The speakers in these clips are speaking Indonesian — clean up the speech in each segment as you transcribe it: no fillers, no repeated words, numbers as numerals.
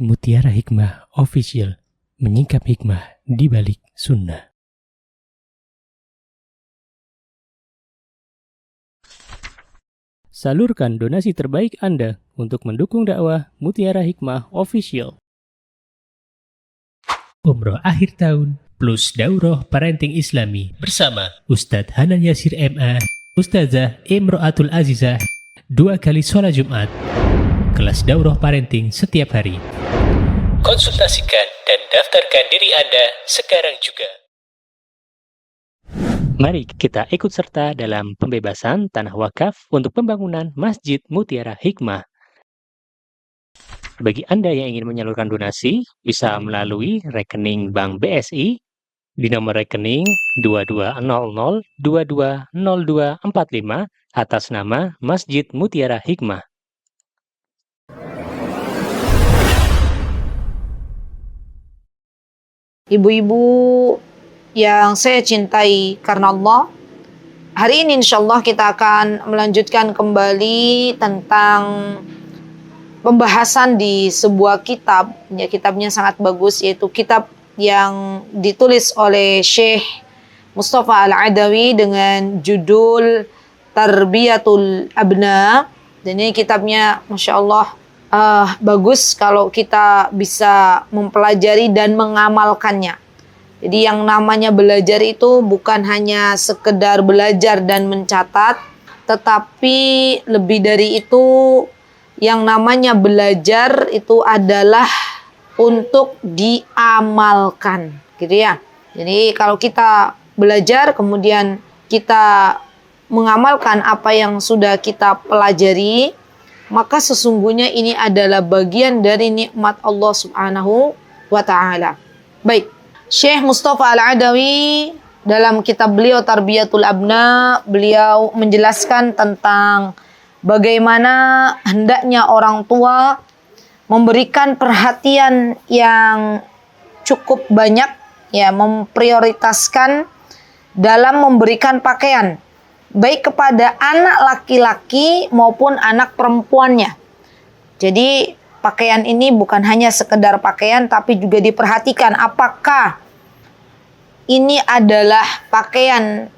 Mutiara Hikmah Official, menyingkap hikmah di balik sunnah. Salurkan donasi terbaik Anda untuk mendukung dakwah Mutiara Hikmah Official. Umroh akhir tahun plus Daurah Parenting Islami bersama Ustadz Hanan Yasir MA, Ustazah Imro'atul Azizah, 2 kali sholat Jumat. Kelas Daurah Parenting setiap hari. Konsultasikan dan daftarkan diri Anda sekarang juga. Mari kita ikut serta dalam pembebasan tanah wakaf untuk pembangunan Masjid Mutiara Hikmah. Bagi Anda yang ingin menyalurkan donasi, bisa melalui rekening Bank BSI di nomor rekening 2200220245 atas nama Masjid Mutiara Hikmah. Ibu-ibu yang saya cintai karena Allah, hari ini insya Allah kita akan melanjutkan kembali tentang pembahasan di sebuah kitab. Ya, kitabnya sangat bagus, yaitu kitab yang ditulis oleh Syekh Mustafa Al-Adawi dengan judul Tarbiyatul Abna. Dan ini kitabnya Masya Allah bagus kalau kita bisa mempelajari dan mengamalkannya. Jadi yang namanya belajar itu bukan hanya sekedar belajar dan mencatat, tetapi lebih dari itu, yang namanya belajar itu adalah untuk diamalkan, gitu ya. Jadi kalau kita belajar kemudian kita mengamalkan apa yang sudah kita pelajari, maka sesungguhnya ini adalah bagian dari nikmat Allah Subhanahu wa ta'ala. Baik, Syekh Mustafa Al-Adawi dalam kitab beliau Tarbiyatul Abna, beliau menjelaskan tentang bagaimana hendaknya orang tua memberikan perhatian yang cukup banyak, ya, memprioritaskan dalam memberikan pakaian, baik kepada anak laki-laki maupun anak perempuannya. Jadi pakaian ini bukan hanya sekedar pakaian, tapi juga diperhatikan apakah ini adalah pakaian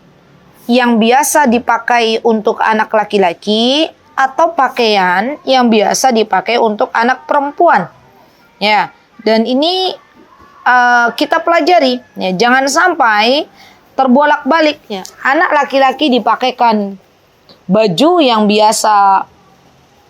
yang biasa dipakai untuk anak laki-laki atau pakaian yang biasa dipakai untuk anak perempuan. Ya, dan ini kita pelajari. Ya, jangan sampai terbolak-balik, ya. Anak laki-laki dipakaikan baju yang biasa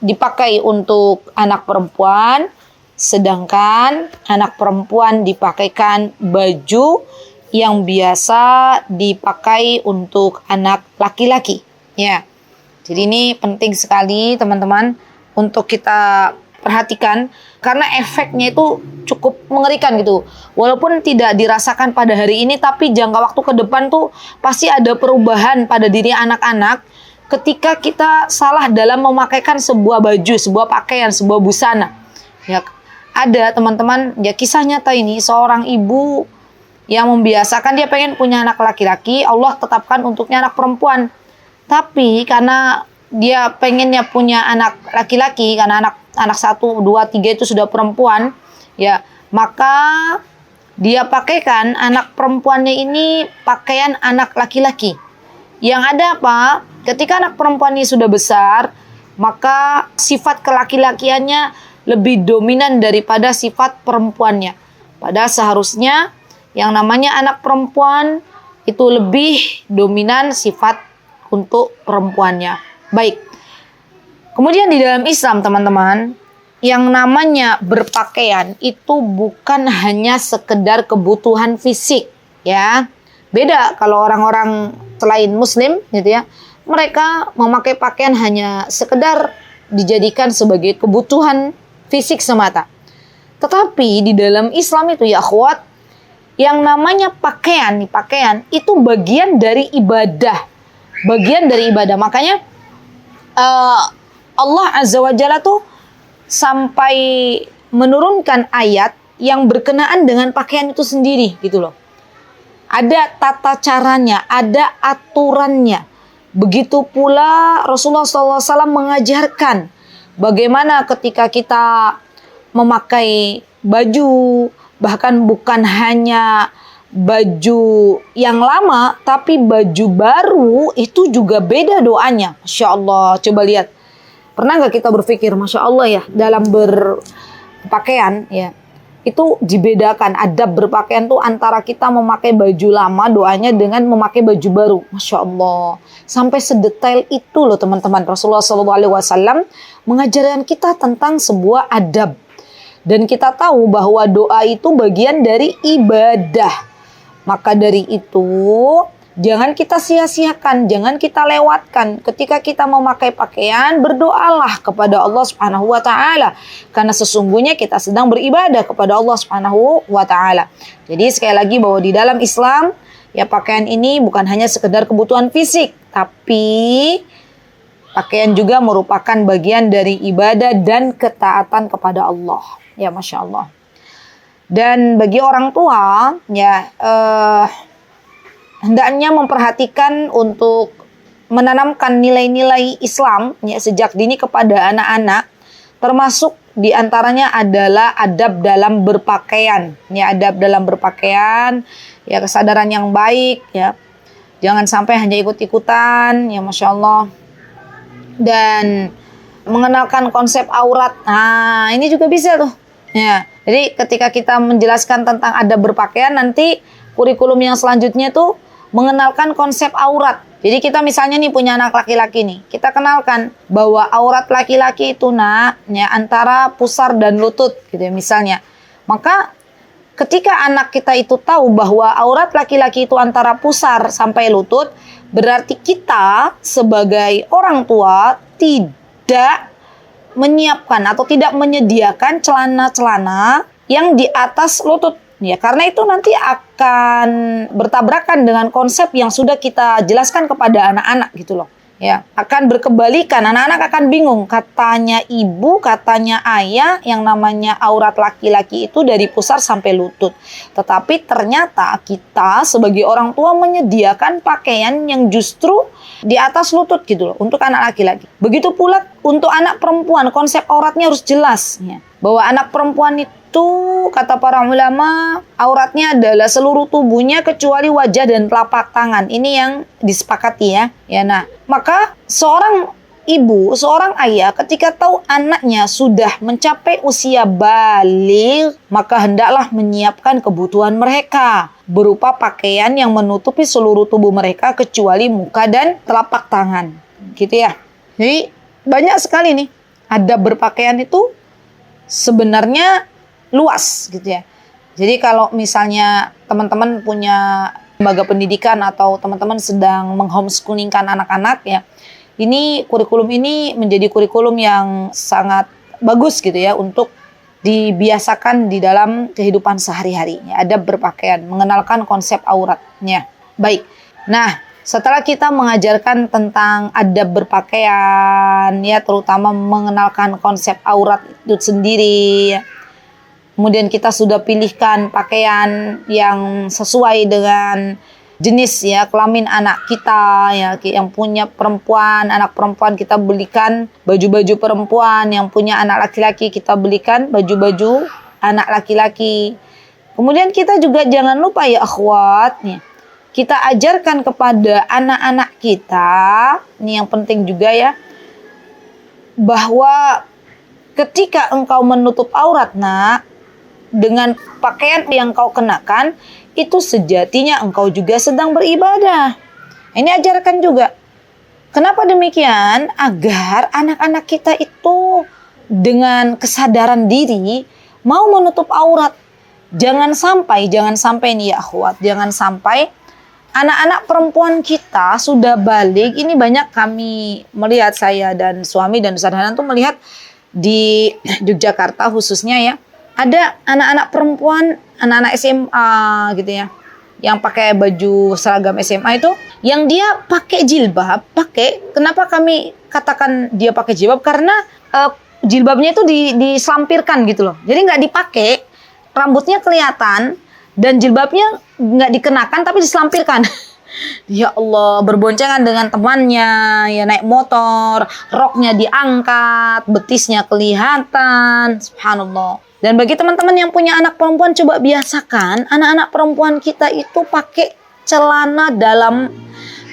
dipakai untuk anak perempuan, sedangkan anak perempuan dipakaikan baju yang biasa dipakai untuk anak laki-laki, ya. Jadi ini penting sekali teman-teman untuk kita perhatikan, karena efeknya itu cukup mengerikan gitu. Walaupun tidak dirasakan pada hari ini, tapi jangka waktu ke depan tuh pasti ada perubahan pada diri anak-anak ketika kita salah dalam memakaikan sebuah baju, sebuah pakaian, sebuah busana. Ya, ada teman-teman, ya, kisah nyata ini, seorang ibu yang membiasakan dia pengen punya anak laki-laki, Allah tetapkan untuknya anak perempuan. Tapi karena dia pengennya punya anak laki-laki, karena anak 1, 2, 3 itu sudah perempuan, ya, maka dia pakaikan anak perempuannya ini pakaian anak laki-laki. Yang ada apa? Ketika anak perempuan ini sudah besar, maka sifat kelaki-lakiannya lebih dominan daripada sifat perempuannya. Padahal seharusnya yang namanya anak perempuan itu lebih dominan sifat untuk perempuannya. Baik. Kemudian di dalam Islam, teman-teman, yang namanya berpakaian itu bukan hanya sekedar kebutuhan fisik, ya. Beda kalau orang-orang selain muslim, gitu ya. Mereka memakai pakaian hanya sekedar dijadikan sebagai kebutuhan fisik semata. Tetapi di dalam Islam itu, ya akhwat, yang namanya pakaian itu bagian dari ibadah. Bagian dari ibadah. Makanya Allah Azza wa Jalla tuh sampai menurunkan ayat yang berkenaan dengan pakaian itu sendiri, gitu loh. Ada tata caranya, ada aturannya. Begitu pula Rasulullah SAW mengajarkan bagaimana ketika kita memakai baju, bahkan bukan hanya baju yang lama, tapi baju baru itu juga beda doanya. Masya Allah, coba lihat. Pernah nggak kita berpikir, Masya Allah ya, dalam berpakaian ya, itu dibedakan adab berpakaian tuh antara kita memakai baju lama doanya dengan memakai baju baru. Masya Allah, sampai sedetail itu loh teman-teman. Rasulullah SAW mengajarkan kita tentang sebuah adab. Dan kita tahu bahwa doa itu bagian dari ibadah. Maka dari itu jangan kita sia-siakan, jangan kita lewatkan. Ketika kita memakai pakaian, berdoalah kepada Allah Subhanahu wa taala, karena sesungguhnya kita sedang beribadah kepada Allah Subhanahu wa taala. Jadi sekali lagi bahwa di dalam Islam ya, pakaian ini bukan hanya sekedar kebutuhan fisik, tapi pakaian juga merupakan bagian dari ibadah dan ketaatan kepada Allah. Ya, Masya Allah. Dan bagi orang tua ya, hendaknya memperhatikan untuk menanamkan nilai-nilai Islam ya, sejak dini kepada anak-anak, termasuk diantaranya adalah adab dalam berpakaian ya, adab dalam berpakaian ya, kesadaran yang baik ya, jangan sampai hanya ikut-ikutan ya, Masya Allah. Dan mengenalkan konsep aurat, nah ini juga bisa tuh ya. Jadi ketika kita menjelaskan tentang adab berpakaian, nanti kurikulum yang selanjutnya tuh mengenalkan konsep aurat. Jadi kita misalnya nih punya anak laki-laki nih, kita kenalkan bahwa aurat laki-laki itu ya, antara pusar dan lutut gitu ya misalnya. Maka ketika anak kita itu tahu bahwa aurat laki-laki itu antara pusar sampai lutut, berarti kita sebagai orang tua tidak menyiapkan atau tidak menyediakan celana-celana yang di atas lutut. Ya, karena itu nanti akan bertabrakan dengan konsep yang sudah kita jelaskan kepada anak-anak gitu loh. Ya, akan berkebalikan, anak-anak akan bingung. Katanya ibu, katanya ayah, yang namanya aurat laki-laki itu dari pusar sampai lutut. Tetapi ternyata kita sebagai orang tua menyediakan pakaian yang justru di atas lutut gitu loh, untuk anak laki-laki. Begitu pula untuk anak perempuan, konsep auratnya harus jelas ya. Bahwa anak perempuan itu, kata para ulama, auratnya adalah seluruh tubuhnya kecuali wajah dan telapak tangan. Ini yang disepakati ya. Ya, nah, maka seorang ibu, seorang ayah ketika tahu anaknya sudah mencapai usia baligh, maka hendaklah menyiapkan kebutuhan mereka berupa pakaian yang menutupi seluruh tubuh mereka kecuali muka dan telapak tangan. Gitu ya. Jadi banyak sekali nih adab berpakaian itu sebenarnya luas gitu ya. Jadi kalau misalnya teman-teman punya lembaga pendidikan atau teman-teman sedang menghomeschooling-kan anak-anak ya, ini kurikulum ini menjadi kurikulum yang sangat bagus gitu ya untuk dibiasakan di dalam kehidupan sehari-hari. Ya, adab berpakaian, mengenalkan konsep auratnya. Baik. Nah, setelah kita mengajarkan tentang adab berpakaian ya, terutama mengenalkan konsep aurat itu sendiri ya, kemudian kita sudah pilihkan pakaian yang sesuai dengan jenis ya kelamin anak kita ya, yang punya perempuan, anak perempuan kita belikan baju-baju perempuan, yang punya anak laki-laki kita belikan baju-baju anak laki-laki. Kemudian kita juga jangan lupa ya akhwat ya, kita ajarkan kepada anak-anak kita, ini yang penting juga ya, bahwa ketika engkau menutup aurat nak, dengan pakaian yang kau kenakan, itu sejatinya engkau juga sedang beribadah. Ini ajarkan juga. Kenapa demikian? Agar anak-anak kita itu dengan kesadaran diri mau menutup aurat. Jangan sampai nih ya akhwat, jangan sampai anak-anak perempuan kita sudah balik. Ini banyak kami melihat, saya dan suami dan Ustaz Hanan tuh melihat di Yogyakarta khususnya ya, ada anak-anak perempuan, anak-anak SMA gitu ya, yang pakai baju seragam SMA itu, yang dia pakai jilbab, kenapa kami katakan dia pakai jilbab? Karena jilbabnya itu dislampirkan gitu loh, jadi nggak dipakai, rambutnya kelihatan dan jilbabnya nggak dikenakan tapi dislampirkan. Ya Allah, berboncengan dengan temannya, ya naik motor, roknya diangkat, betisnya kelihatan, subhanallah. Dan bagi teman-teman yang punya anak perempuan, coba biasakan anak-anak perempuan kita itu pakai celana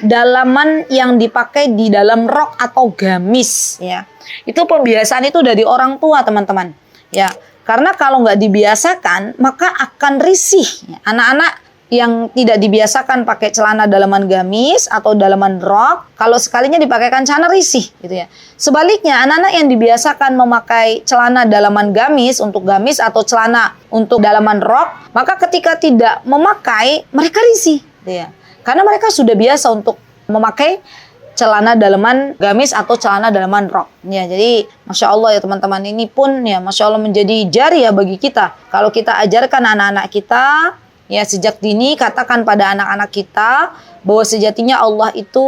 dalaman yang dipakai di dalam rok atau gamis, ya. Itu pembiasaan itu dari orang tua, teman-teman. Ya, karena kalau nggak dibiasakan, maka akan risih. Anak-anak yang tidak dibiasakan pakai celana dalaman gamis atau dalaman rok, kalau sekalinya dipakaikan celana risih, gitu ya. Sebaliknya, anak-anak yang dibiasakan memakai celana dalaman gamis untuk gamis atau celana untuk dalaman rok, maka ketika tidak memakai, mereka risih, gitu ya. Karena mereka sudah biasa untuk memakai celana dalaman gamis atau celana dalaman rok. Ya, jadi Masya Allah ya teman-teman, ini pun ya Masya Allah menjadi jariah bagi kita. Kalau kita ajarkan anak-anak kita, ya sejak dini katakan pada anak-anak kita bahwa sejatinya Allah itu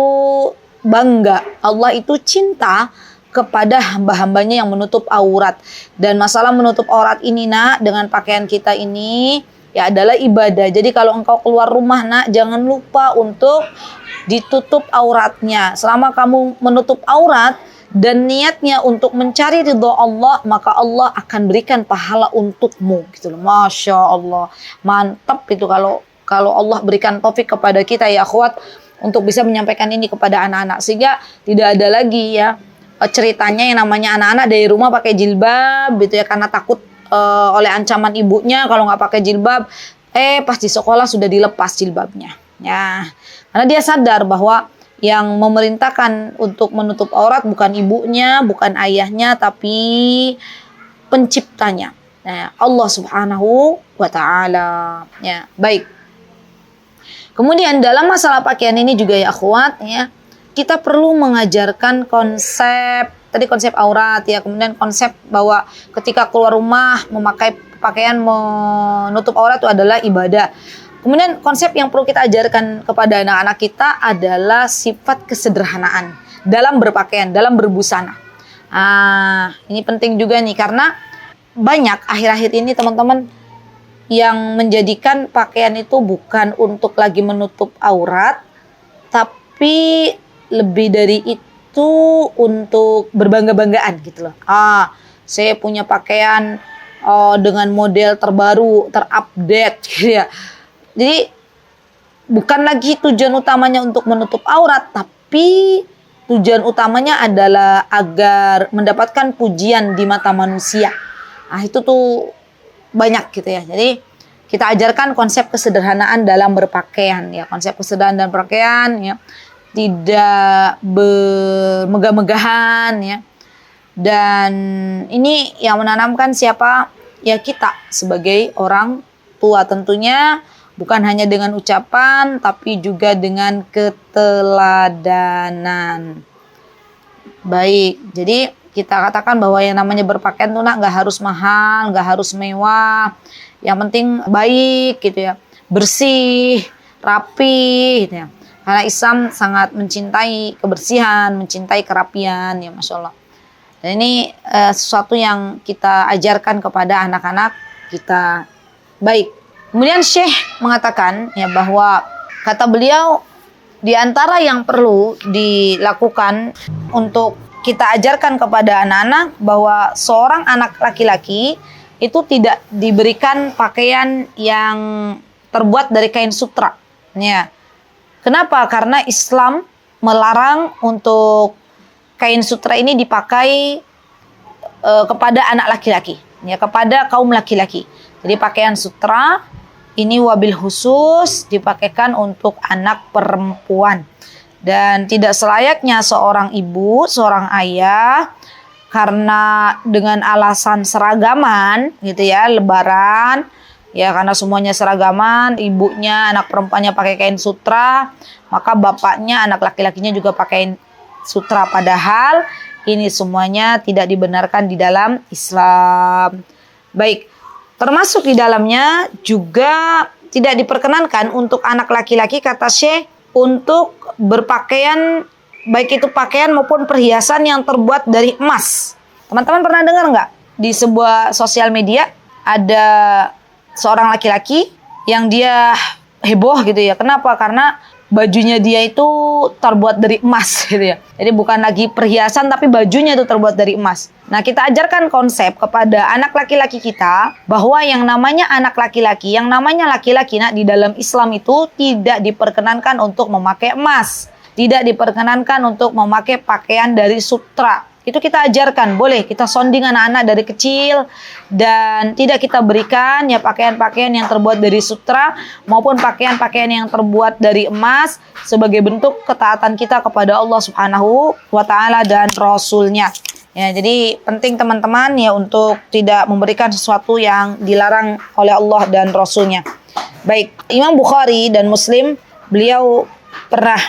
bangga, Allah itu cinta kepada hamba-hambanya yang menutup aurat. Dan masalah menutup aurat ini nak, dengan pakaian kita ini ya adalah ibadah. Jadi kalau engkau keluar rumah nak, jangan lupa untuk ditutup auratnya. Selama kamu menutup aurat dan niatnya untuk mencari ridho Allah, maka Allah akan berikan pahala untukmu, gitu loh. Masya Allah, mantap itu kalau Allah berikan taufik kepada kita ya akhwat untuk bisa menyampaikan ini kepada anak-anak, sehingga tidak ada lagi ya ceritanya yang namanya anak-anak dari rumah pakai jilbab gitu ya, karena takut oleh ancaman ibunya kalau nggak pakai jilbab, pas di sekolah sudah dilepas jilbabnya ya, karena dia sadar bahwa yang memerintahkan untuk menutup aurat bukan ibunya, bukan ayahnya, tapi penciptanya, nah, Allah Subhanahu wa Ta'ala. Ya, baik. Kemudian dalam masalah pakaian ini juga ya akhwat ya, kita perlu mengajarkan konsep aurat ya, kemudian konsep bahwa ketika keluar rumah memakai pakaian menutup aurat itu adalah ibadah. Kemudian konsep yang perlu kita ajarkan kepada anak-anak kita adalah sifat kesederhanaan dalam berpakaian, dalam berbusana. Ini penting juga nih, karena banyak akhir-akhir ini teman-teman yang menjadikan pakaian itu bukan untuk lagi menutup aurat, tapi lebih dari itu untuk berbangga-banggaan gitu loh. Saya punya pakaian dengan model terbaru, terupdate gitu ya. Jadi bukan lagi tujuan utamanya untuk menutup aurat, tapi tujuan utamanya adalah agar mendapatkan pujian di mata manusia. Itu tuh banyak gitu ya. Jadi kita ajarkan konsep kesederhanaan dalam berpakaian ya, konsep kesederhanaan dalam berpakaian ya, tidak bermegah-megahan ya. Dan ini yang menanamkan siapa? Ya kita sebagai orang tua tentunya, bukan hanya dengan ucapan, tapi juga dengan keteladanan. Baik, jadi kita katakan bahwa yang namanya berpakaian tuh nak nggak harus mahal, nggak harus mewah. Yang penting baik gitu ya, bersih, rapi gitu ya. Karena Islam sangat mencintai kebersihan, mencintai kerapian ya, Masya Allah. Dan ini sesuatu yang kita ajarkan kepada anak-anak kita. Baik. Kemudian Syekh mengatakan ya bahwa kata beliau di antara yang perlu dilakukan untuk kita ajarkan kepada anak-anak bahwa seorang anak laki-laki itu tidak diberikan pakaian yang terbuat dari kain sutra. Ya. Kenapa? Karena Islam melarang untuk kain sutra ini dipakai kepada anak laki-laki, ya, kepada kaum laki-laki. Jadi pakaian sutra ini wabil khusus dipakaikan untuk anak perempuan. Dan tidak selayaknya seorang ibu, seorang ayah, karena dengan alasan seragaman gitu ya, lebaran, ya karena semuanya seragaman, ibunya, anak perempuannya pakai kain sutra, maka bapaknya, anak laki-lakinya juga pakai sutra. Padahal ini semuanya tidak dibenarkan di dalam Islam. Baik. Termasuk di dalamnya juga tidak diperkenankan untuk anak laki-laki, kata Syekh, untuk berpakaian, baik itu pakaian maupun perhiasan yang terbuat dari emas. Teman-teman pernah dengar nggak? Di sebuah sosial media ada seorang laki-laki yang dia heboh gitu ya. Kenapa? Karena bajunya dia itu terbuat dari emas gitu ya. Jadi bukan lagi perhiasan tapi bajunya itu terbuat dari emas. Nah, kita ajarkan konsep kepada anak laki-laki kita bahwa yang namanya anak laki-laki, yang namanya laki-laki di dalam Islam itu tidak diperkenankan untuk memakai emas, tidak diperkenankan untuk memakai pakaian dari sutra. Itu kita ajarkan, boleh kita sounding anak-anak dari kecil, dan tidak kita berikan ya pakaian-pakaian yang terbuat dari sutra maupun pakaian-pakaian yang terbuat dari emas sebagai bentuk ketaatan kita kepada Allah Subhanahu wa taala dan Rasulnya. Ya, jadi penting teman-teman ya untuk tidak memberikan sesuatu yang dilarang oleh Allah dan Rasulnya. Baik, Imam Bukhari dan Muslim beliau pernah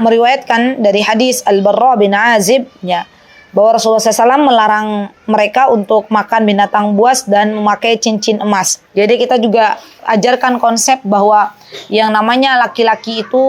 meriwayatkan dari hadis Al-Barra bin Azib ya, bahwa Rasulullah SAW melarang mereka untuk makan binatang buas dan memakai cincin emas. Jadi kita juga ajarkan konsep bahwa yang namanya laki-laki itu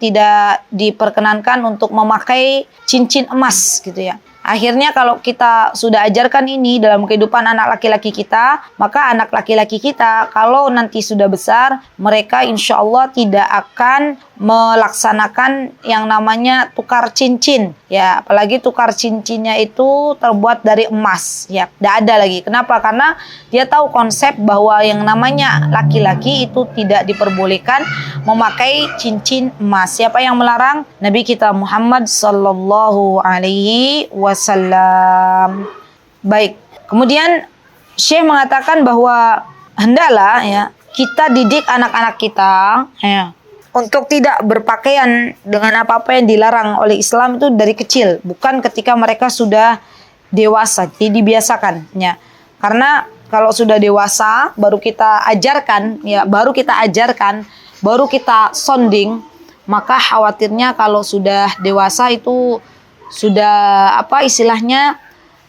tidak diperkenankan untuk memakai cincin emas gitu ya. Akhirnya kalau kita sudah ajarkan ini dalam kehidupan anak laki-laki kita, maka anak laki-laki kita kalau nanti sudah besar, mereka insya Allah tidak akan melaksanakan yang namanya tukar cincin. Ya, apalagi tukar cincinnya itu terbuat dari emas. Ya, tidak ada lagi. Kenapa? Karena dia tahu konsep bahwa yang namanya laki-laki itu tidak diperbolehkan memakai cincin emas. Siapa yang melarang? Nabi kita Muhammad sallallahu alaihi wasallam. Baik. Kemudian Syekh mengatakan bahwa hendaklah ya kita didik anak-anak kita ya untuk tidak berpakaian dengan apa-apa yang dilarang oleh Islam itu dari kecil, bukan ketika mereka sudah dewasa. Jadi dibiasakan ya. Karena kalau sudah dewasa baru kita ajarkan ya, baru kita sounding, maka khawatirnya kalau sudah dewasa itu sudah apa istilahnya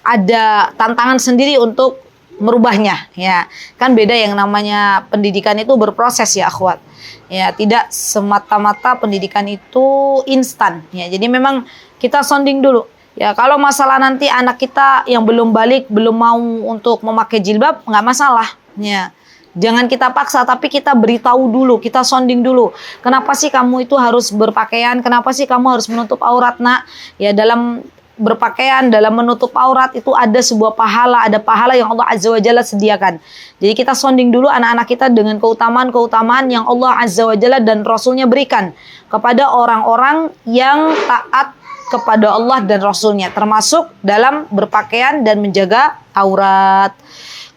ada tantangan sendiri untuk merubahnya ya. Kan beda yang namanya pendidikan itu berproses ya akhwat. Ya, tidak semata-mata pendidikan itu instan ya. Jadi memang kita sounding dulu. Ya, kalau masalah nanti anak kita yang belum balik, belum mau untuk memakai jilbab, nggak masalah ya. Jangan kita paksa, tapi kita beritahu dulu, kita sounding dulu. Kenapa sih kamu itu harus berpakaian? Kenapa sih kamu harus menutup aurat, Nak? Ya, dalam berpakaian, dalam menutup aurat itu ada sebuah pahala, ada pahala yang Allah Azza wa Jalla sediakan. Jadi kita sounding dulu anak-anak kita dengan keutamaan-keutamaan yang Allah Azza wa Jalla dan Rasulnya berikan kepada orang-orang yang taat kepada Allah dan Rasulnya, termasuk dalam berpakaian dan menjaga aurat.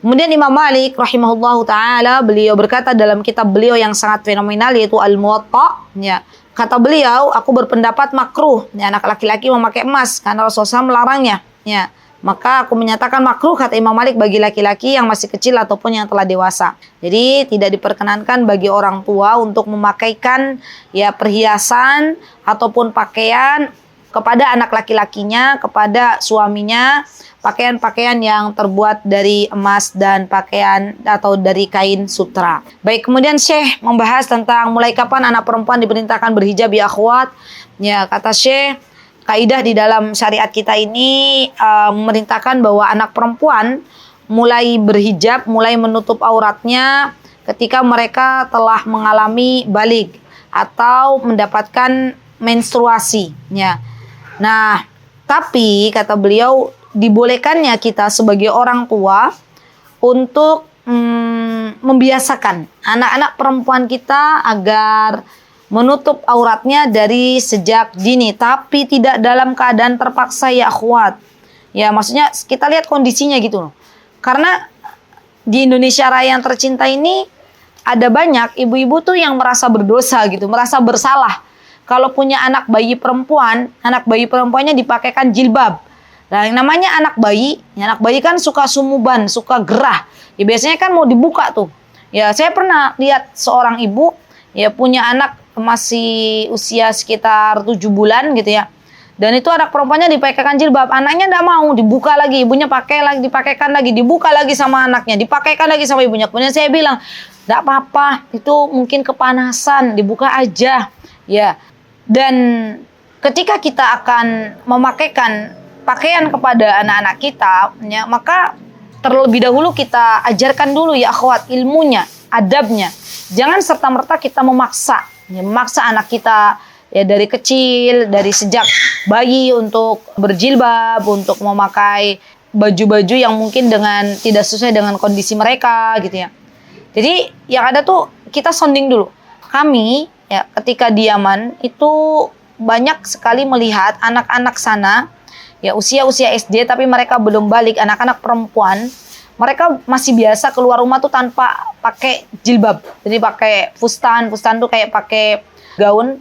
Kemudian Imam Malik rahimahullahu ta'ala beliau berkata dalam kitab beliau yang sangat fenomenal yaitu Al-Muwatta ya. Kata beliau, aku berpendapat makruh ya, anak laki-laki memakai emas karena Rasulullah melarangnya ya. Maka aku menyatakan makruh kata Imam Malik bagi laki-laki yang masih kecil ataupun yang telah dewasa. Jadi tidak diperkenankan bagi orang tua untuk memakaikan ya perhiasan ataupun pakaian kepada anak laki-lakinya, kepada suaminya, pakaian-pakaian yang terbuat dari emas dan pakaian atau dari kain sutra. Baik, kemudian Syekh membahas tentang mulai kapan anak perempuan diperintahkan berhijab ya akhwat. Ya, kata Syekh, kaidah di dalam syariat kita ini memerintahkan bahwa anak perempuan mulai berhijab, mulai menutup auratnya ketika mereka telah mengalami baligh atau mendapatkan menstruasi ya. Nah, tapi kata beliau dibolehkannya kita sebagai orang tua untuk membiasakan anak-anak perempuan kita agar menutup auratnya dari sejak dini, tapi tidak dalam keadaan terpaksa ya akhwat. Ya, maksudnya kita lihat kondisinya gitu loh. Karena di Indonesia Raya yang tercinta ini ada banyak ibu-ibu tuh yang merasa berdosa gitu, merasa bersalah. Kalau punya anak bayi perempuannya dipakaikan jilbab. Nah, yang namanya anak bayi kan suka sumuban, suka gerah. Ya biasanya kan mau dibuka tuh. Ya saya pernah lihat seorang ibu ya punya anak masih usia sekitar 7 bulan gitu ya. Dan itu anak perempuannya dipakaikan jilbab. Anaknya enggak mau, dibuka lagi, ibunya pakai lagi, dipakaikan lagi, dibuka lagi sama anaknya, dipakaikan lagi sama ibunya. Kemudian saya bilang, "Enggak apa-apa, itu mungkin kepanasan, dibuka aja." Ya. Dan ketika kita akan memakaikan pakaian kepada anak-anak kita, ya, maka terlebih dahulu kita ajarkan dulu ya akhwat ilmunya, adabnya. Jangan serta-merta kita memaksa, Ya, memaksa anak kita ya dari kecil, dari sejak bayi untuk berjilbab, untuk memakai baju-baju yang mungkin dengan tidak sesuai dengan kondisi mereka gitu ya. Jadi yang ada tuh kita sounding dulu. Kami ya ketika di Yaman itu banyak sekali melihat anak-anak sana ya usia-usia SD tapi mereka belum balik, anak-anak perempuan, mereka masih biasa keluar rumah tuh tanpa pakai jilbab. Jadi pakai fustan tuh kayak pakai gaun,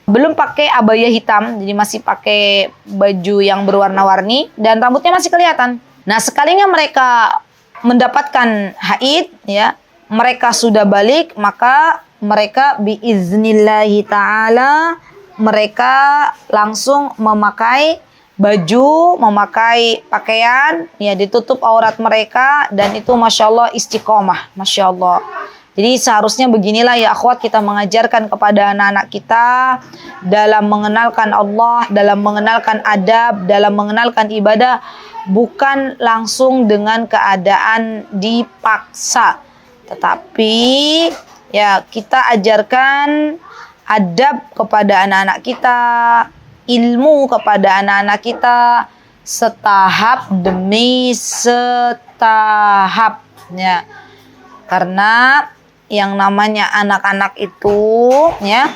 belum pakai abaya hitam, jadi masih pakai baju yang berwarna-warni dan rambutnya masih kelihatan. Nah, sekalinya mereka mendapatkan haid ya, mereka sudah balik, maka mereka biiznillahi ta'ala mereka langsung memakai baju, memakai pakaian, ya ditutup aurat mereka dan itu Masya Allah istiqomah, Masya Allah. Jadi seharusnya beginilah ya akhwat kita mengajarkan kepada anak-anak kita dalam mengenalkan Allah, dalam mengenalkan adab, dalam mengenalkan ibadah, bukan langsung dengan keadaan dipaksa. Tetapi ya kita ajarkan adab kepada anak-anak kita, ilmu kepada anak-anak kita setahap demi setahap ya. Karena yang namanya anak-anak itu ya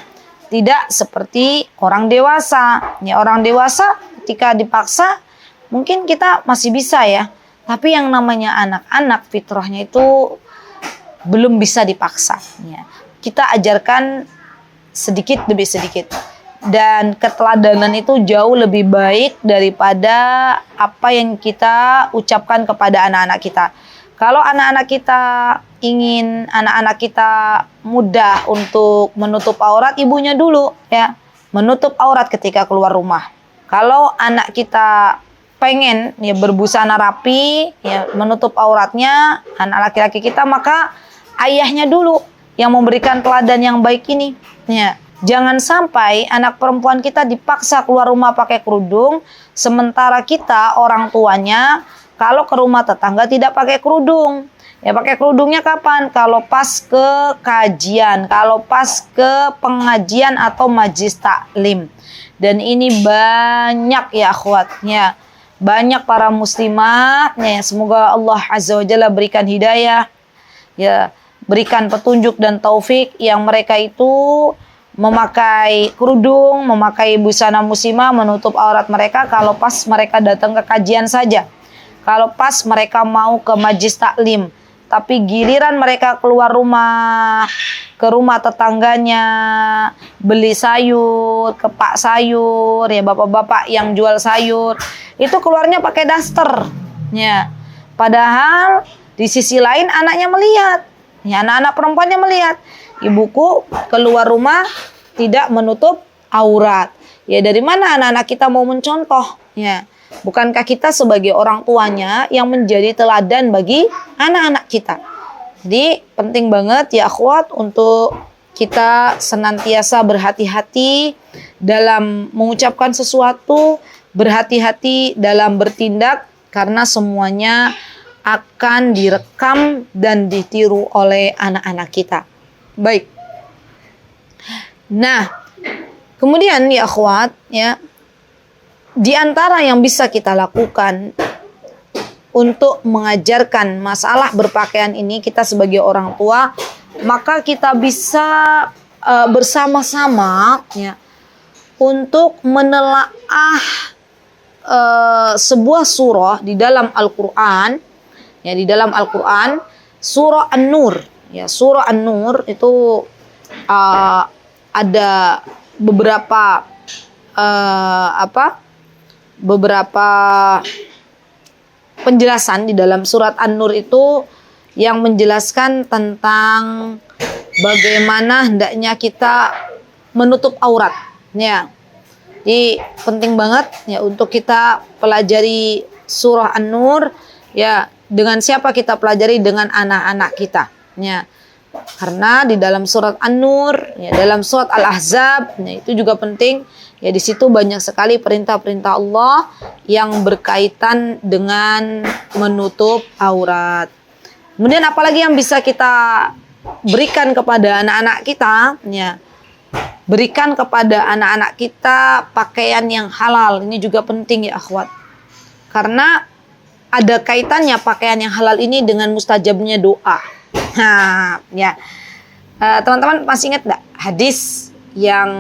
tidak seperti orang dewasa. Ya, orang dewasa ketika dipaksa mungkin kita masih bisa ya. Tapi yang namanya anak-anak fitrahnya itu belum bisa dipaksa ya. Kita ajarkan sedikit demi sedikit. Dan keteladanan itu jauh lebih baik daripada apa yang kita ucapkan kepada anak-anak kita. Kalau anak-anak kita ingin anak-anak kita mudah untuk menutup aurat, ibunya dulu ya menutup aurat ketika keluar rumah. Kalau anak kita pengen ya berbusana rapi ya menutup auratnya anak laki-laki kita, maka ayahnya dulu yang memberikan teladan yang baik ini ya. Jangan sampai anak perempuan kita dipaksa keluar rumah pakai kerudung, sementara kita orang tuanya kalau ke rumah tetangga tidak pakai kerudung. Ya pakai kerudungnya kapan? Kalau pas ke kajian, kalau pas ke pengajian atau majlis taklim. Dan ini banyak ya akhwatnya, banyak para muslimah ya, semoga Allah Azza wa Jalla berikan hidayah ya, berikan petunjuk dan taufik yang mereka itu memakai kerudung, memakai busana muslimah, menutup aurat mereka kalau pas mereka datang ke kajian saja, kalau pas mereka mau ke majlis taklim. Tapi giliran mereka keluar rumah, ke rumah tetangganya, beli sayur, ke pak sayur, ya bapak-bapak yang jual sayur, itu keluarnya pakai daster. Ya. Padahal di sisi lain anaknya melihat, ya anak-anak perempuannya melihat, ibuku keluar rumah tidak menutup aurat. Ya dari mana anak-anak kita mau mencontoh? Ya. Bukankah kita sebagai orang tuanya yang menjadi teladan bagi anak-anak kita? Jadi penting banget ya akhwat untuk kita senantiasa berhati-hati dalam mengucapkan sesuatu, berhati-hati dalam bertindak, karena semuanya akan direkam dan ditiru oleh anak-anak kita. Baik. Nah, kemudian ya akhwat ya, di antara yang bisa kita lakukan untuk mengajarkan masalah berpakaian ini kita sebagai orang tua, maka kita bisa bersama-sama ya untuk menelaah sebuah surah di dalam Al-Qur'an ya, di dalam Al-Qur'an surah An-Nur ya. Surah An-Nur itu ada beberapa beberapa penjelasan di dalam surat An-Nur itu yang menjelaskan tentang bagaimana hendaknya kita menutup aurat ya. Jadi penting banget ya untuk kita pelajari surah An-Nur ya. Dengan siapa kita pelajari? Dengan anak-anak kita ya. Karena di dalam surat An-Nur ya, dalam surat Al-Ahzab ya, itu juga penting ya, di situ banyak sekali perintah-perintah Allah yang berkaitan dengan menutup aurat. Kemudian apalagi yang bisa kita berikan kepada anak-anak kita ya, berikan kepada anak-anak kita pakaian yang halal. Ini juga penting ya akhwat. Karena ada kaitannya pakaian yang halal ini dengan mustajabnya doa. Nah, ya. Teman-teman masih ingat enggak hadis yang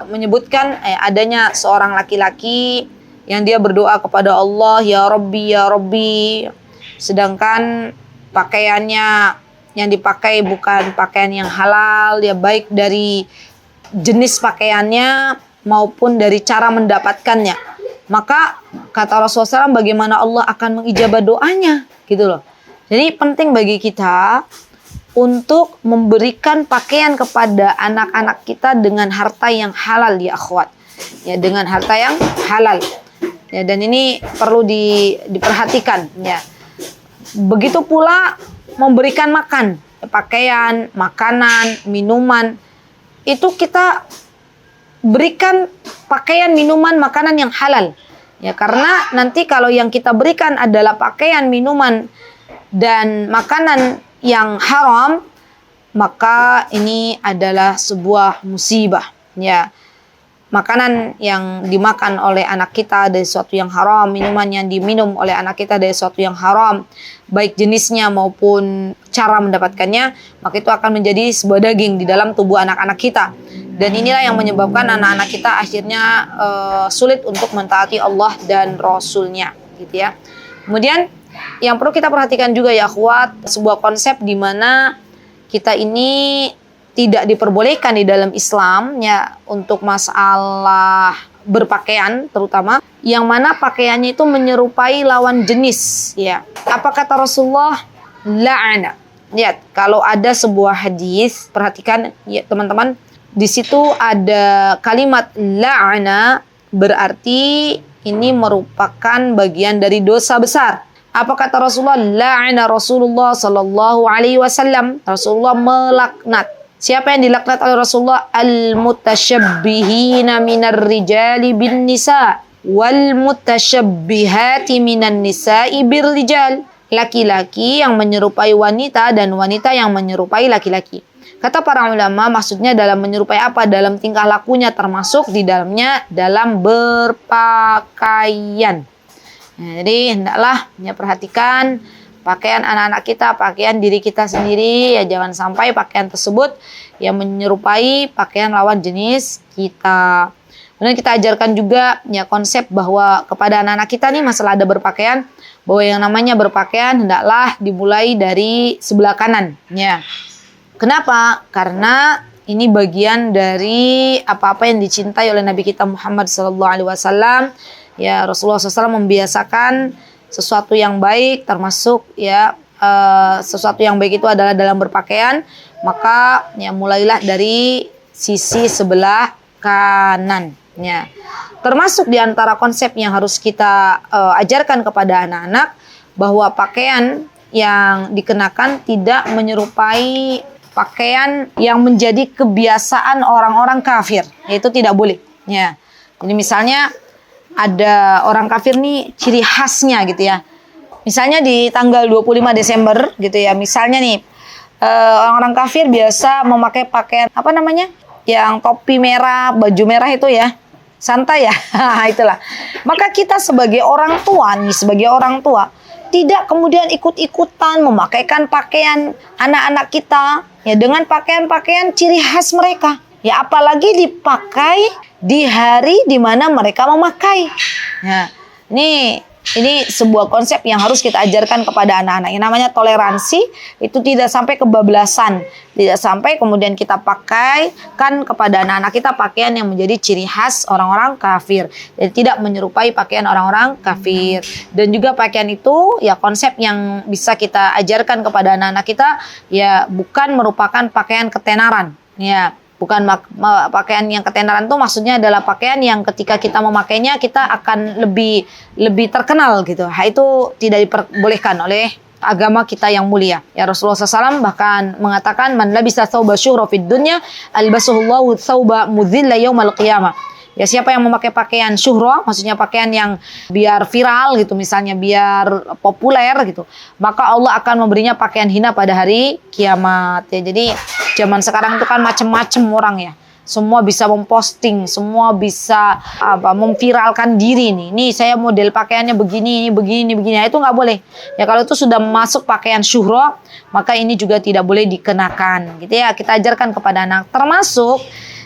menyebutkan adanya seorang laki-laki yang dia berdoa kepada Allah, ya Rabbi, ya Rabbi. Sedangkan pakaiannya yang dipakai bukan pakaian yang halal, ya baik dari jenis pakaiannya maupun dari cara mendapatkannya. Maka kata Rasulullah SAW, bagaimana Allah akan mengijabah doanya, gitu loh. Jadi penting bagi kita untuk memberikan pakaian kepada anak-anak kita dengan harta yang halal ya akhwat. Ya, dengan harta yang halal. Ya, dan ini perlu diperhatikan ya. Begitu pula memberikan makan, pakaian, makanan, minuman. Itu kita berikan pakaian, minuman, makanan yang halal. Ya, karena nanti kalau yang kita berikan adalah pakaian, minuman dan makanan yang haram, maka ini adalah sebuah musibah ya. Makanan yang dimakan oleh anak kita dari sesuatu yang haram, minuman yang diminum oleh anak kita dari sesuatu yang haram, baik jenisnya maupun cara mendapatkannya, maka itu akan menjadi sebuah daging di dalam tubuh anak-anak kita. Dan inilah yang menyebabkan anak-anak kita akhirnya sulit untuk mentaati Allah dan Rasul-Nya gitu ya. Kemudian yang perlu kita perhatikan juga ya akhwat, sebuah konsep di mana kita ini tidak diperbolehkan di dalam Islam ya untuk masalah berpakaian terutama, yang mana pakaiannya itu menyerupai lawan jenis ya. Apa kata Rasulullah? La'ana. Lihat, kalau ada sebuah hadis, perhatikan ya teman-teman, di situ ada kalimat la'ana, berarti ini merupakan bagian dari dosa besar. Apa kata Rasulullah? La'ana Rasulullah sallallahu alaihi wasallam. Rasulullah melaknat. Siapa yang dilaknat oleh Rasulullah? Al-mutasyabbihina minar rijali bin nisa wal mutasyabbihati minan nisa'i bir rijal. Laki-laki yang menyerupai wanita dan wanita yang menyerupai laki-laki. Kata para ulama, maksudnya dalam menyerupai apa? Dalam tingkah lakunya, termasuk di dalamnya dalam berpakaian. Nah, jadi hendaklah ya perhatikan pakaian anak-anak kita, pakaian diri kita sendiri ya, jangan sampai pakaian tersebut yang menyerupai pakaian lawan jenis kita. Kemudian kita ajarkan juga ya konsep bahwa kepada anak-anak kita nih masalah ada berpakaian, bahwa yang namanya berpakaian hendaklah dimulai dari sebelah kanan ya. Kenapa? Karena ini bagian dari apa-apa yang dicintai oleh Nabi kita Muhammad SAW. Ya, Rasulullah SAW membiasakan sesuatu yang baik, termasuk ya sesuatu yang baik itu adalah dalam berpakaian. Maka ya mulailah dari sisi sebelah kanan ya. Termasuk di antara konsep yang harus kita ajarkan kepada anak-anak, bahwa pakaian yang dikenakan tidak menyerupai pakaian yang menjadi kebiasaan orang-orang kafir. Itu tidak boleh ya. Jadi misalnya ada orang kafir nih ciri khasnya gitu ya. Misalnya di tanggal 25 Desember gitu ya. Misalnya nih orang-orang kafir biasa memakai pakaian apa namanya? Yang topi merah, baju merah itu ya. Santai ya. Itulah. Maka kita sebagai orang tua nih, sebagai orang tua tidak kemudian ikut-ikutan memakaikan pakaian anak-anak kita ya dengan pakaian-pakaian ciri khas mereka. Ya apalagi dipakai di hari di mana mereka memakai. Nah, ini sebuah konsep yang harus kita ajarkan kepada anak-anak. Yang namanya toleransi itu tidak sampai kebablasan, tidak sampai kemudian kita pakai kan kepada anak-anak kita pakaian yang menjadi ciri khas orang-orang kafir. Jadi tidak menyerupai pakaian orang-orang kafir. Dan juga pakaian itu ya konsep yang bisa kita ajarkan kepada anak-anak kita ya bukan merupakan pakaian ketenaran. Ya, bukan pakaian yang ketenaran itu maksudnya adalah pakaian yang ketika kita memakainya kita akan lebih terkenal gitu. Itu tidak diperbolehkan oleh agama kita yang mulia. Ya Rasulullah SAW bahkan mengatakan man labisa thawba syuhra fid dunya albasuhullahu thawba mudhilla yaumal qiyamah. Ya siapa yang memakai pakaian syuhra, maksudnya pakaian yang biar viral gitu, misalnya biar populer gitu, maka Allah akan memberinya pakaian hina pada hari kiamat. Ya jadi zaman sekarang itu kan macam-macam orang ya. semua bisa memposting, semua bisa memviralkan diri nih. Nih saya model pakaiannya begini, ini begini. Nah, itu nggak boleh. Ya kalau itu sudah masuk pakaian syuhra, maka ini juga tidak boleh dikenakan. Gitu ya, kita ajarkan kepada anak. Termasuk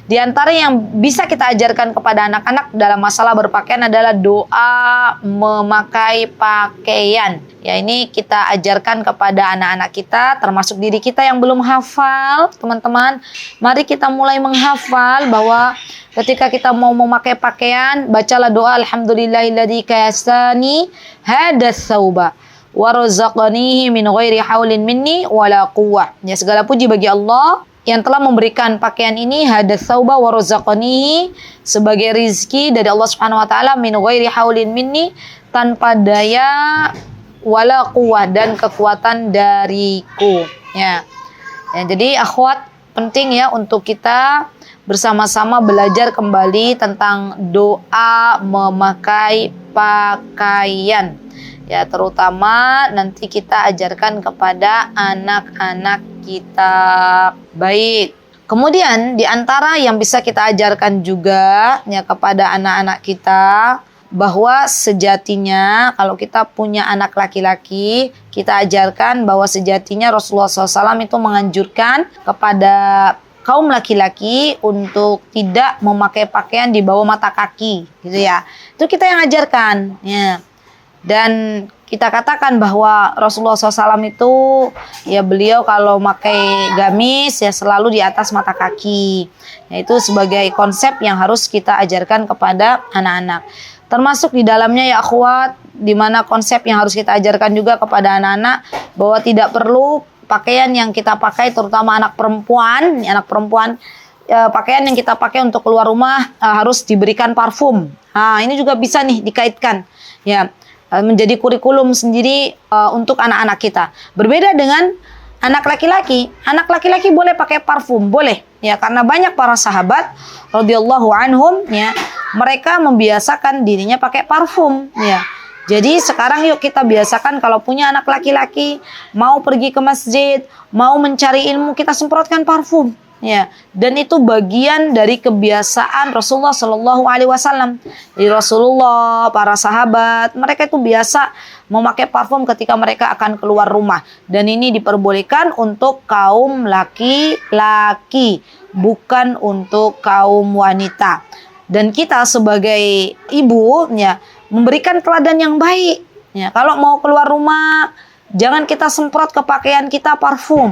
di antara yang bisa kita ajarkan kepada anak-anak dalam masalah berpakaian adalah doa memakai pakaian. Ya, ini kita ajarkan kepada anak-anak kita, termasuk diri kita yang belum hafal, teman-teman. Mari kita mulai menghafal bahwa ketika kita mau memakai pakaian, bacalah doa alhamdulillahilladzi kasani hadas sauba wa razaqanihi min ghairi haulin minni wala quwwah. Ya, segala puji bagi Allah yang telah memberikan pakaian ini hadas sauba wa razaqanihi sebagai rizki dari Allah Subhanahu wa taala min ghairi haulin minni, tanpa daya wala quwwah dan kekuatan dariku. Ya, jadi akhwat, penting ya untuk kita bersama-sama belajar kembali tentang doa memakai pakaian. Ya, terutama nanti kita ajarkan kepada anak-anak kita. Baik. Kemudian di antara yang bisa kita ajarkan juga ya kepada anak-anak kita, bahwa sejatinya kalau kita punya anak laki-laki, kita ajarkan bahwa sejatinya Rasulullah SAW itu menganjurkan kepada kaum laki-laki untuk tidak memakai pakaian di bawah mata kaki, gitu ya. Itu kita yang ajarkan, ya. Dan kita katakan bahwa Rasulullah SAW itu ya beliau kalau pakai gamis ya selalu di atas mata kaki. Ya, itu sebagai konsep yang harus kita ajarkan kepada anak-anak. Termasuk di dalamnya ya akhwat, di mana konsep yang harus kita ajarkan juga kepada anak-anak bahwa tidak perlu pakaian yang kita pakai, terutama anak perempuan, pakaian yang kita pakai untuk keluar rumah harus diberikan parfum. Nah, ini juga bisa nih dikaitkan ya, menjadi kurikulum sendiri untuk anak-anak kita. Berbeda dengan anak laki-laki. Anak laki-laki boleh pakai parfum, boleh ya, karena banyak para sahabat radhiyallahu anhum ya, mereka membiasakan dirinya pakai parfum ya. Jadi sekarang yuk kita biasakan kalau punya anak laki-laki mau pergi ke masjid, mau mencari ilmu, kita semprotkan parfum ya. Dan itu bagian dari kebiasaan Rasulullah Shallallahu Alaihi Wasallam. Jadi Rasulullah, para sahabat, mereka itu biasa memakai parfum ketika mereka akan keluar rumah. Dan ini diperbolehkan untuk kaum laki-laki, bukan untuk kaum wanita. Dan kita sebagai ibu ya memberikan teladan yang baik. Ya, kalau mau keluar rumah, jangan kita semprot ke pakaian kita parfum.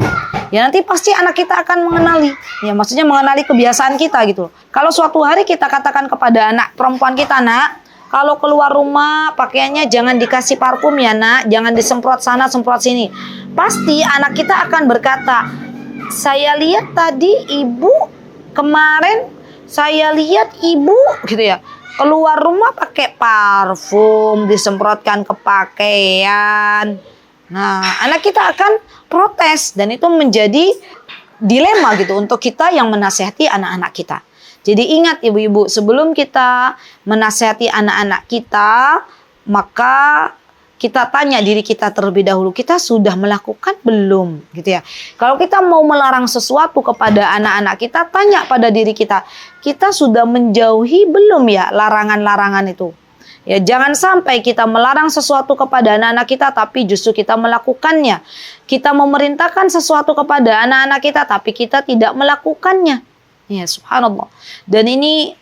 Ya, nanti pasti anak kita akan mengenali. Ya, maksudnya mengenali kebiasaan kita gitu. Kalau suatu hari kita katakan kepada anak perempuan kita, nak, kalau keluar rumah pakaiannya jangan dikasih parfum ya nak, jangan disemprot sana, semprot sini. Pasti anak kita akan berkata, saya lihat tadi ibu kemarin, saya lihat ibu gitu ya, keluar rumah pakai parfum, disemprotkan ke pakaian. Nah, anak kita akan protes dan itu menjadi dilema gitu untuk kita yang menasihati anak-anak kita. Jadi ingat ibu-ibu, sebelum kita menasihati anak-anak kita, maka kita tanya diri kita terlebih dahulu, kita sudah melakukan belum gitu ya. Kalau kita mau melarang sesuatu kepada anak-anak kita, tanya pada diri kita, kita sudah menjauhi belum ya larangan-larangan itu. Ya, jangan sampai kita melarang sesuatu kepada anak-anak kita tapi justru kita melakukannya. Kita memerintahkan sesuatu kepada anak-anak kita tapi kita tidak melakukannya. Ya, subhanallah. Dan ini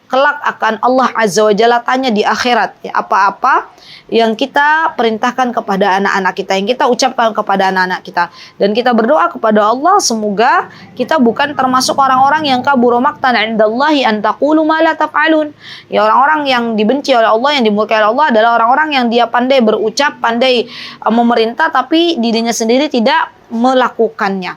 kelak akan Allah Azza wa Jalla tanya di akhirat ya, apa-apa yang kita perintahkan kepada anak-anak kita, yang kita ucapkan kepada anak-anak kita. Dan kita berdoa kepada Allah semoga kita bukan termasuk orang-orang yang kabura maqtan 'indallahi an taqulu ma la taf'alun. Ya, orang-orang yang dibenci oleh Allah, yang dimurkai oleh Allah adalah orang-orang yang dia pandai berucap, pandai memerintah tapi dirinya sendiri tidak melakukannya.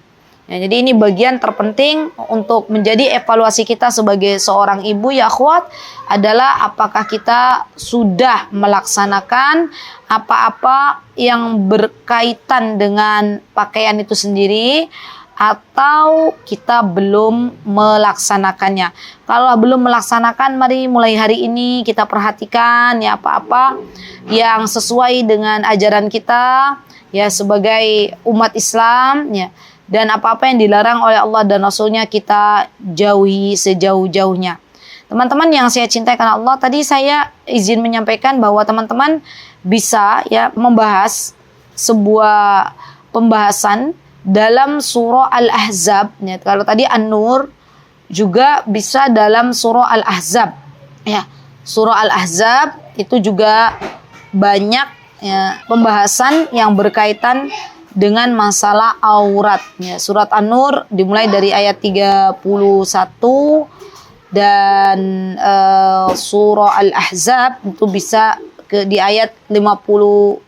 Ya, jadi ini bagian terpenting untuk menjadi evaluasi kita sebagai seorang ibu ya akhwat, adalah apakah kita sudah melaksanakan apa-apa yang berkaitan dengan pakaian itu sendiri atau kita belum melaksanakannya. Kalau belum melaksanakan, mari mulai hari ini kita perhatikan ya apa-apa yang sesuai dengan ajaran kita ya sebagai umat Islam ya. dan apa-apa yang dilarang oleh Allah dan Rasulnya kita jauhi sejauh-jauhnya. Teman-teman yang saya cintai karena Allah, tadi saya izin menyampaikan bahwa teman-teman bisa ya membahas sebuah pembahasan dalam surah Al-Ahzab. Ya, kalau tadi An-Nur juga bisa dalam surah Al-Ahzab. Ya, surah Al-Ahzab itu juga banyak ya, pembahasan yang berkaitan dengan masalah aurat. Ya, surat An-Nur dimulai dari ayat 31 dan surah Al-Ahzab itu bisa di ayat 59.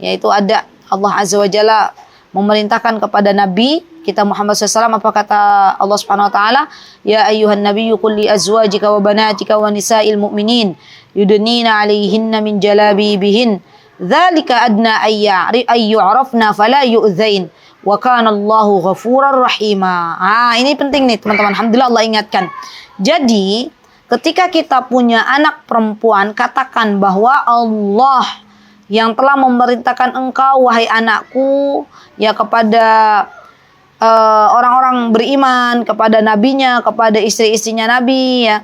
Yaitu ada Allah Azza wa Jalla memerintahkan kepada Nabi kita Muhammad SAW, apa kata Allah Subhanahu wa taala, ya ayyuhan nabiyyu qul li azwajika wa banatika wa nisa'il mu'minin yudnina 'alaihinna min jalabibihin dzalika adna ay yu'rafna fala yu'dzain wa kana Allahu ghafurar rahima. Ini penting nih teman-teman. Alhamdulillah Allah ingatkan. Jadi ketika kita punya anak perempuan, katakan bahwa Allah yang telah memerintahkan engkau wahai anakku ya kepada orang-orang beriman, kepada nabinya, kepada istri-istrinya Nabi ya.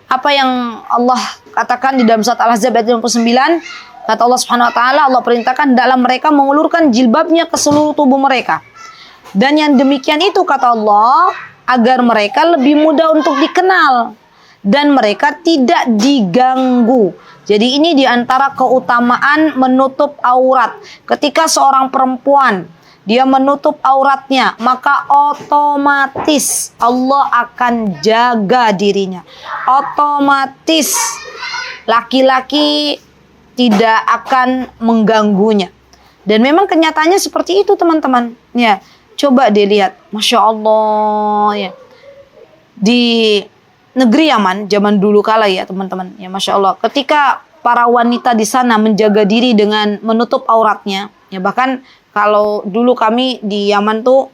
Apa yang Allah katakan di dalam surat Al-Ahzab ayat 59, kata Allah Subhanahu wa taala, Allah perintahkan dalam mereka mengulurkan jilbabnya ke seluruh tubuh mereka. Dan yang demikian itu kata Allah agar mereka lebih mudah untuk dikenal dan mereka tidak diganggu. Jadi ini diantara keutamaan menutup aurat. Ketika seorang perempuan dia menutup auratnya, maka otomatis Allah akan jaga dirinya. Otomatis laki-laki tidak akan mengganggunya. Dan memang kenyataannya seperti itu teman-teman. Ya, coba dilihat, Masya Allah ya. Di negeri Yaman zaman dulu kala ya teman-teman, ya Masya Allah. Ketika para wanita di sana menjaga diri dengan menutup auratnya, ya bahkan kalau dulu kami di Yaman tuh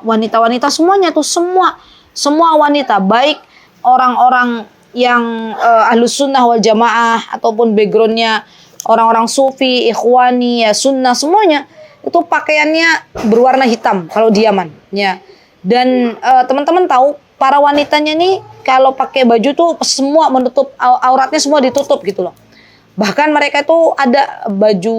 wanita-wanita semuanya tuh semua wanita, baik orang-orang yang ahlus sunnah wal jamaah ataupun backgroundnya orang-orang sufi, ikhwani, ya sunnah, semuanya itu pakaiannya berwarna hitam kalau di Yaman ya. Dan teman-teman tahu para wanitanya nih kalau pakai baju tuh semua menutup auratnya, semua ditutup gitu loh. Bahkan mereka itu ada baju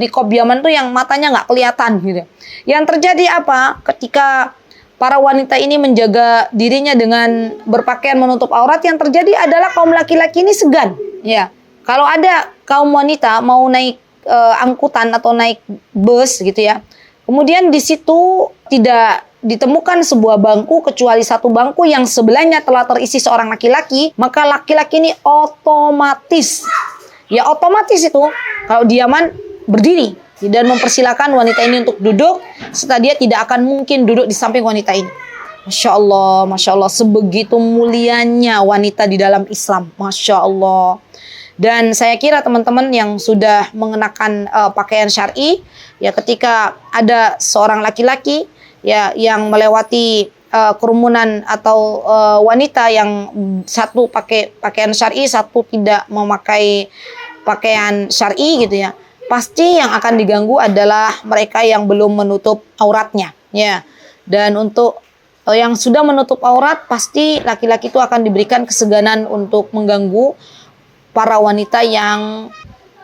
niqab Yaman tuh yang matanya nggak kelihatan gitu. Yang terjadi apa? Ketika para wanita ini menjaga dirinya dengan berpakaian menutup aurat, yang terjadi adalah kaum laki-laki ini segan. Ya, kalau ada kaum wanita mau naik angkutan atau naik bus gitu ya, kemudian di situ tidak ditemukan sebuah bangku kecuali satu bangku yang sebelahnya telah terisi seorang laki-laki, maka laki-laki ini otomatis itu kalau di Yaman berdiri dan mempersilakan wanita ini untuk duduk, serta dia tidak akan mungkin duduk di samping wanita ini. Masya Allah, sebegitu mulianya wanita di dalam Islam, Masya Allah. Dan saya kira teman-teman yang sudah mengenakan pakaian syar'i, ya ketika ada seorang laki-laki ya yang melewati kerumunan atau wanita yang satu pakai pakaian syar'i, satu tidak memakai pakaian syar'i gitu ya, pasti yang akan diganggu adalah mereka yang belum menutup auratnya ya. Dan untuk yang sudah menutup aurat, pasti laki-laki itu akan diberikan keseganan untuk mengganggu para wanita yang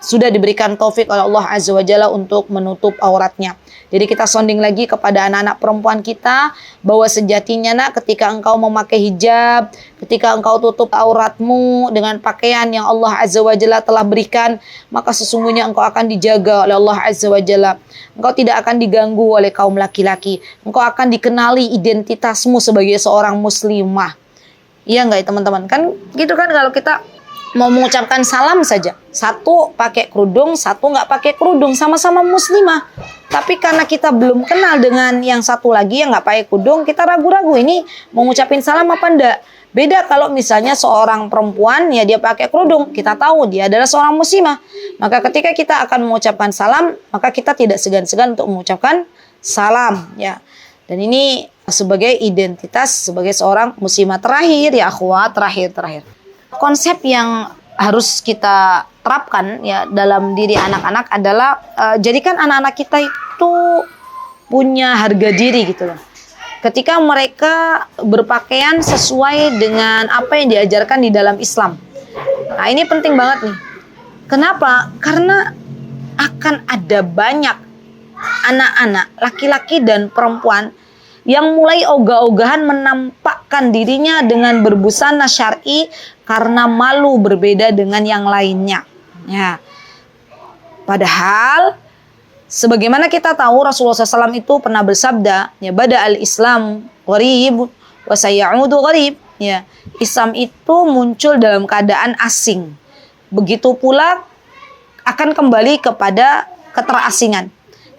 sudah diberikan taufik oleh Allah Azza wa Jalla untuk menutup auratnya. Jadi kita sounding lagi kepada anak-anak perempuan kita bahwa sejatinya nak, ketika engkau memakai hijab, ketika engkau tutup auratmu dengan pakaian yang Allah Azza wa Jalla telah berikan, maka sesungguhnya engkau akan dijaga oleh Allah Azza wa Jalla. Engkau tidak akan diganggu oleh kaum laki-laki. Engkau akan dikenali identitasmu sebagai seorang muslimah. Iya enggak ya teman-teman? Kan gitu kan kalau kita mau mengucapkan salam saja, satu pakai kerudung, satu nggak pakai kerudung, sama-sama muslimah. Tapi karena kita belum kenal dengan yang satu lagi yang nggak pakai kerudung, kita ragu-ragu ini mau ngucapin salam apa enggak. Beda kalau misalnya seorang perempuan ya dia pakai kerudung, kita tahu dia adalah seorang muslimah. Maka ketika kita akan mengucapkan salam, maka kita tidak segan-segan untuk mengucapkan salam ya. Dan ini sebagai identitas sebagai seorang muslimah. Terakhir ya akhwat, terakhir. Konsep yang harus kita terapkan ya dalam diri anak-anak adalah jadikan anak-anak kita itu punya harga diri gitu loh. Ketika mereka berpakaian sesuai dengan apa yang diajarkan di dalam Islam. Nah, ini penting banget nih. Kenapa? Karena akan ada banyak anak-anak, laki-laki dan perempuan yang mulai ogah-ogahan menampakkan dirinya dengan berbusana syar'i karena malu berbeda dengan yang lainnya. Ya. Padahal sebagaimana kita tahu Rasulullah SAW itu pernah bersabda, ya bada al-Islam gharib wa sayaudu gharib. Ya, Islam itu muncul dalam keadaan asing. Begitu pula akan kembali kepada keterasingan.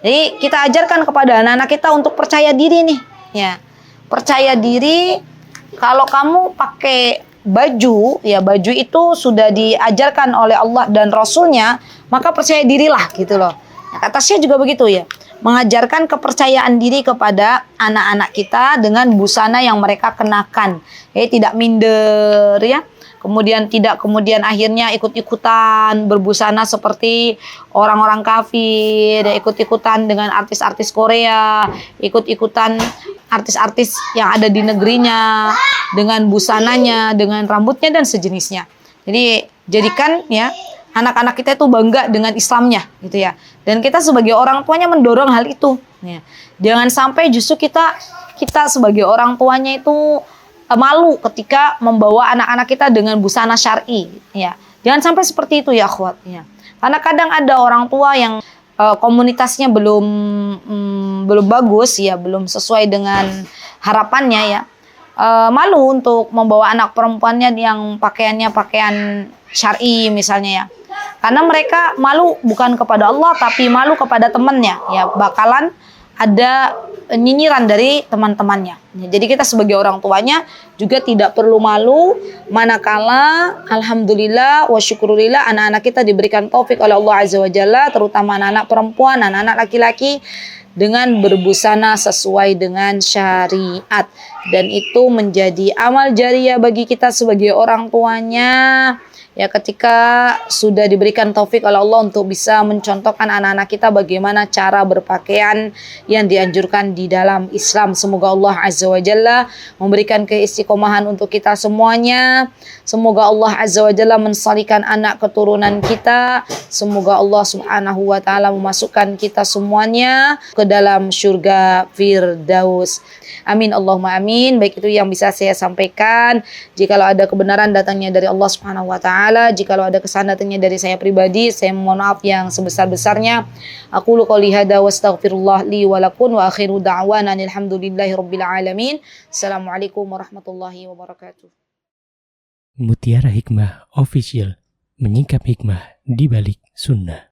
Jadi kita ajarkan kepada anak-anak kita untuk percaya diri nih. Ya, percaya diri. Kalau kamu pakai baju, ya baju itu sudah diajarkan oleh Allah dan Rasulnya, maka percaya dirilah gitu loh. Nah, kata Syekh juga begitu ya, mengajarkan kepercayaan diri kepada anak-anak kita dengan busana yang mereka kenakan. Tidak minder ya. Kemudian akhirnya ikut-ikutan berbusana seperti orang-orang kafir, ikut-ikutan dengan artis-artis Korea, ikut-ikutan artis-artis yang ada di negerinya dengan busananya, dengan rambutnya dan sejenisnya. Jadi jadikan ya anak-anak kita itu bangga dengan Islamnya gitu ya. Dan kita sebagai orang tuanya mendorong hal itu ya. Jangan sampai justru kita sebagai orang tuanya itu malu ketika membawa anak-anak kita dengan busana syar'i ya. Jangan sampai seperti itu ya akhwat ya. Karena kadang ada orang tua yang komunitasnya belum bagus ya, belum sesuai dengan harapannya ya. Malu untuk membawa anak perempuannya yang pakaiannya pakaian syar'i misalnya ya. Karena mereka malu bukan kepada Allah tapi malu kepada temannya ya, bakalan ada nyinyiran dari teman-temannya. Ya, jadi kita sebagai orang tuanya juga tidak perlu malu manakala alhamdulillah wa syukurillah anak-anak kita diberikan taufik oleh Allah Azza wa Jalla, terutama anak-anak perempuan, anak-anak laki-laki dengan berbusana sesuai dengan syariat, dan itu menjadi amal jariah bagi kita sebagai orang tuanya. Ya, ketika sudah diberikan taufik oleh Allah untuk bisa mencontohkan anak-anak kita bagaimana cara berpakaian yang dianjurkan di dalam Islam. Semoga Allah Azza wa Jalla memberikan keistiqomahan untuk kita semuanya. Semoga Allah Azza wa Jalla mensalihkan anak keturunan kita. Semoga Allah Subhanahu wa taala memasukkan kita semuanya ke dalam surga Firdaus. Amin Allahumma amin. Baik, itu yang bisa saya sampaikan. Jikalau ada kebenaran datangnya dari Allah Subhanahu wa taala, jikalau ada kesalahan datangnya dari saya pribadi, saya mohon maaf yang sebesar-besarnya. Aqulu qouli hadza wa astaghfirullah li wa lakum wa akhiru da'wana alhamdulillahirabbil alamin. Assalamualaikum warahmatullahi wabarakatuh. Mutiara Hikmah Official, menyingkap hikmah di balik sunnah.